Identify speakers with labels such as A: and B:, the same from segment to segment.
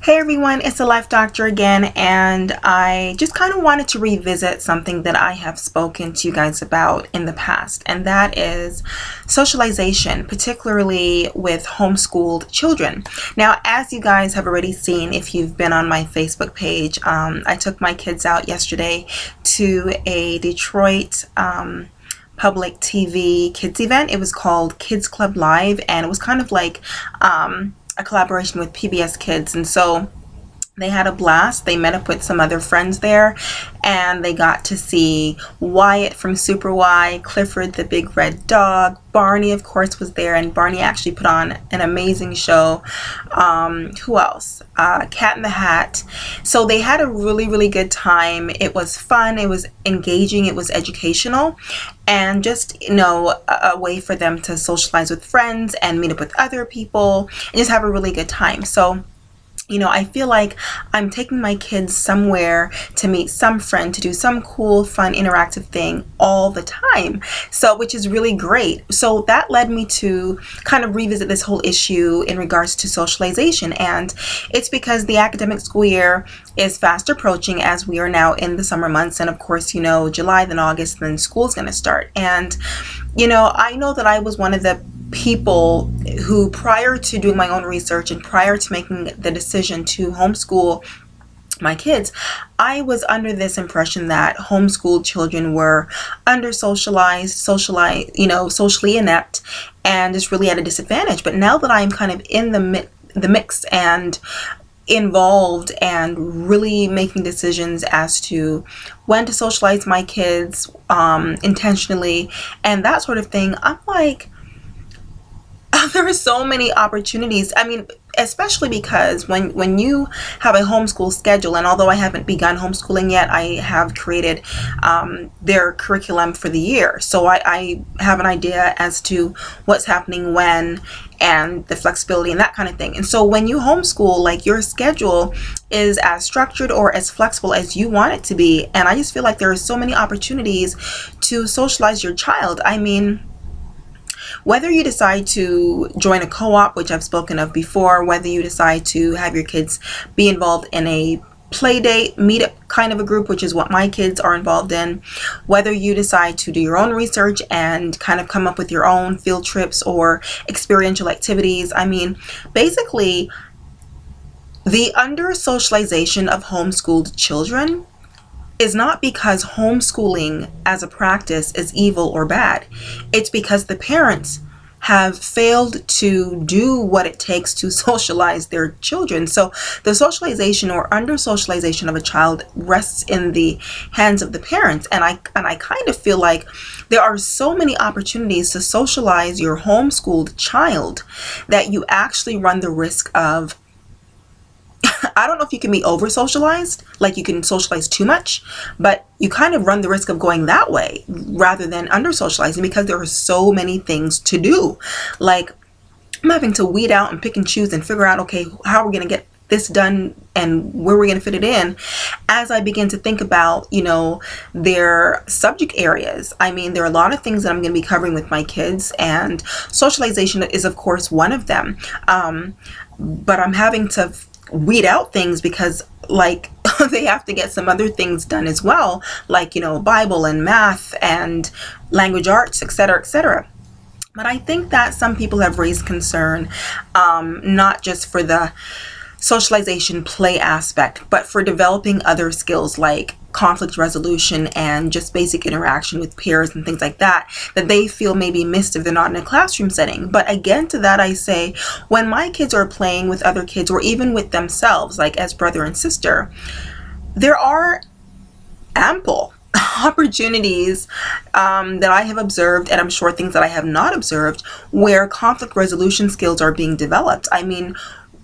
A: Hey everyone, it's Thelifedctr again, and I just kind of wanted to revisit something that I have spoken to you guys about in the past, and that is socialization, particularly with homeschooled children. Now, as you guys have already seen, if you've been on my Facebook page, I took my kids out yesterday to a Detroit public TV kids event. It was called Kids Club Live, and it was kind of like a collaboration with PBS Kids. And so they had a blast. They met up with some other friends there, and they got to see Wyatt from Super Y, Clifford the Big Red Dog, Barney, of course, was there, and Barney actually put on an amazing show. Who else? Cat in the Hat. So they had a really, really good time. It was fun. It was engaging. It was educational, and just, a way for them to socialize with friends and meet up with other people and just have a really good time. So I feel like I'm taking my kids somewhere to meet some friend, to do some cool, fun, interactive thing all the time. So, which is really great. So that led me to kind of revisit this whole issue in regards to socialization. And it's because the academic school year is fast approaching, as we are now in the summer months. And of course, July, then August, then school's going to start. And, I know that I was one of the people who, prior to doing my own research and prior to making the decision to homeschool my kids, I was under this impression that homeschooled children were under socialized, socially inept, and just really at a disadvantage. But now that I'm kind of in the mix and involved and really making decisions as to when to socialize my kids intentionally and that sort of thing, I'm like, there are so many opportunities. I mean, especially because when you have a homeschool schedule, and although I haven't begun homeschooling yet, I have created their curriculum for the year. So I have an idea as to what's happening when and the flexibility and that kind of thing. And so when you homeschool, like, your schedule is as structured or as flexible as you want it to be. And I just feel like there are so many opportunities to socialize your child. I mean, whether you decide to join a co-op, which I've spoken of before, whether you decide to have your kids be involved in a play date, meetup kind of a group, which is what my kids are involved in, whether you decide to do your own research and kind of come up with your own field trips or experiential activities. I mean, basically, the under-socialization of homeschooled children is not because homeschooling as a practice is evil or bad. It's because the parents have failed to do what it takes to socialize their children. So the socialization or under socialization of a child rests in the hands of the parents. And I kind of feel like there are so many opportunities to socialize your homeschooled child that you actually run the risk of, I don't know if you can be over socialized, like you can socialize too much, but you kind of run the risk of going that way rather than under socializing, because there are so many things to do. Like, I'm having to weed out and pick and choose and figure out, okay, how are we going to get this done and where we're going to fit it in as I begin to think about, their subject areas. I mean, there are a lot of things that I'm going to be covering with my kids, and socialization is, of course, one of them. But I'm having to weed out things because, like, they have to get some other things done as well, like, Bible and math and language arts, etc., etc. But I think that some people have raised concern, not just for the socialization play aspect, but for developing other skills like conflict resolution and just basic interaction with peers and things like that they feel may be missed if they're not in a classroom setting. But again, to that I say, when my kids are playing with other kids or even with themselves, like as brother and sister, there are ample opportunities that I have observed, and I'm sure things that I have not observed, where conflict resolution skills are being developed. I mean,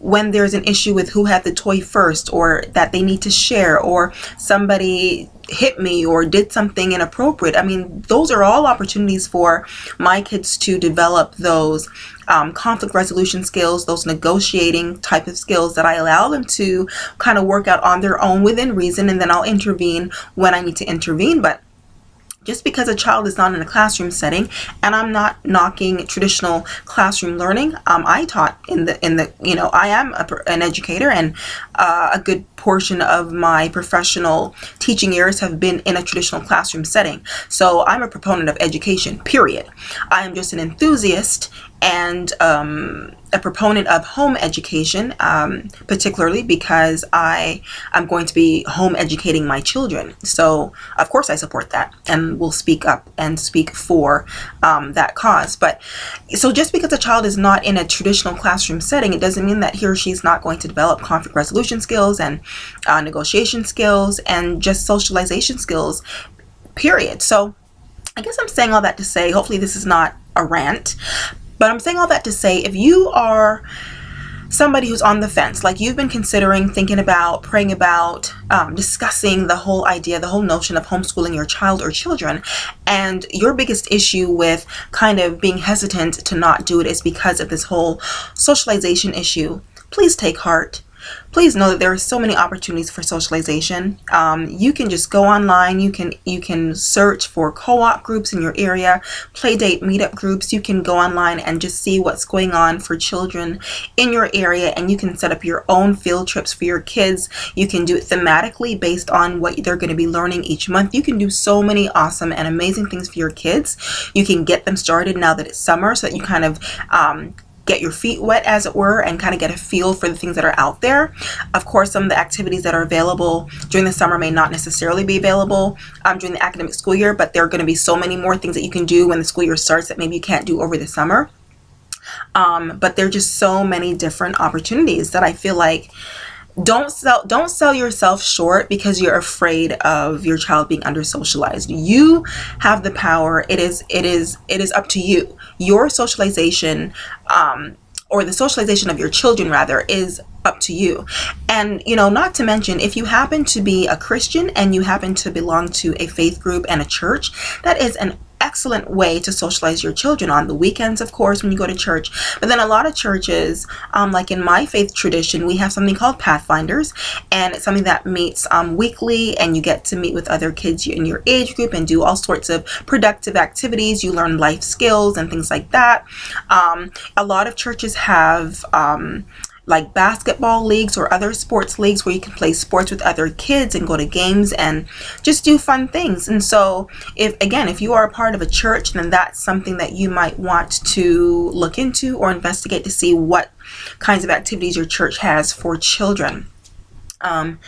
A: when there's an issue with who had the toy first, or that they need to share, or somebody hit me or did something inappropriate. I mean, those are all opportunities for my kids to develop those conflict resolution skills, those negotiating type of skills that I allow them to kind of work out on their own within reason, and then I'll intervene when I need to intervene. But Just because a child is not in a classroom setting, and I'm not knocking traditional classroom learning. I taught in the I am an educator, and a good portion of my professional teaching years have been in a traditional classroom setting. So I'm a proponent of education, period. I am just an enthusiast and a proponent of home education, particularly because I am going to be home educating my children. So of course I support that and will speak up and speak for that cause. But so just because a child is not in a traditional classroom setting, it doesn't mean that he or she is not going to develop conflict resolution skills and negotiation skills and just socialization skills, period. So I guess I'm saying all that to say, hopefully this is not a rant, but I'm saying all that to say, if you are somebody who's on the fence, like you've been considering, thinking about, praying about, discussing the whole idea, the whole notion of homeschooling your child or children, and your biggest issue with kind of being hesitant to not do it is because of this whole socialization issue, please take heart. Please know that there are so many opportunities for socialization. You can just go online. You can search for co-op groups in your area, play date meetup groups. You can go online and just see what's going on for children in your area, and you can set up your own field trips for your kids. You can do it thematically based on what they're going to be learning each month. You can do so many awesome and amazing things for your kids. You can get them started now that it's summer, so that you kind of get your feet wet, as it were, and kind of get a feel for the things that are out there. Of course, some of the activities that are available during the summer may not necessarily be available during the academic school year, but there are going to be so many more things that you can do when the school year starts that maybe you can't do over the summer. But there are just so many different opportunities that I feel like don't sell yourself short because you're afraid of your child being under socialized. You have the power. It is up to you. Your socialization, or the socialization of your children rather, is up to you. And not to mention, if you happen to be a Christian and you happen to belong to a faith group and a church, that is an excellent way to socialize your children on the weekends, of course, when you go to church. But then a lot of churches, like in my faith tradition, we have something called Pathfinders, and it's something that meets weekly, and you get to meet with other kids in your age group and do all sorts of productive activities. You learn life skills and things like that. A lot of churches have like basketball leagues or other sports leagues where you can play sports with other kids and go to games and just do fun things. And so if you are a part of a church, then that's something that you might want to look into or investigate to see what kinds of activities your church has for children. And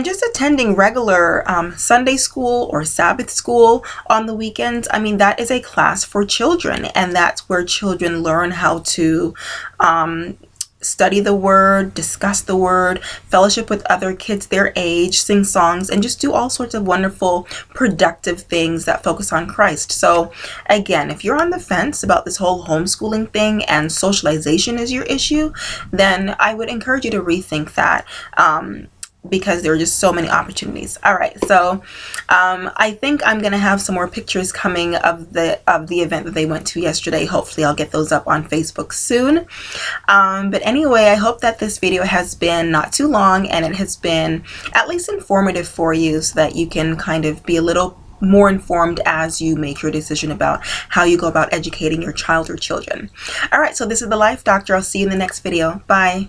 A: just attending regular Sunday school or Sabbath school on the weekends, I mean, that is a class for children, and that's where children learn how to study the word, discuss the word, fellowship with other kids their age, sing songs, and just do all sorts of wonderful, productive things that focus on Christ. So again, if you're on the fence about this whole homeschooling thing and socialization is your issue, then I would encourage you to rethink that. Because there are just so many opportunities. All right, so I think I'm gonna have some more pictures coming of the event that they went to yesterday. Hopefully I'll get those up on Facebook soon. But anyway, I hope that this video has been not too long and it has been at least informative for you, so that you can kind of be a little more informed as you make your decision about how you go about educating your child or children. All right, so this is the Life Doctor. I'll see you in the next video. Bye.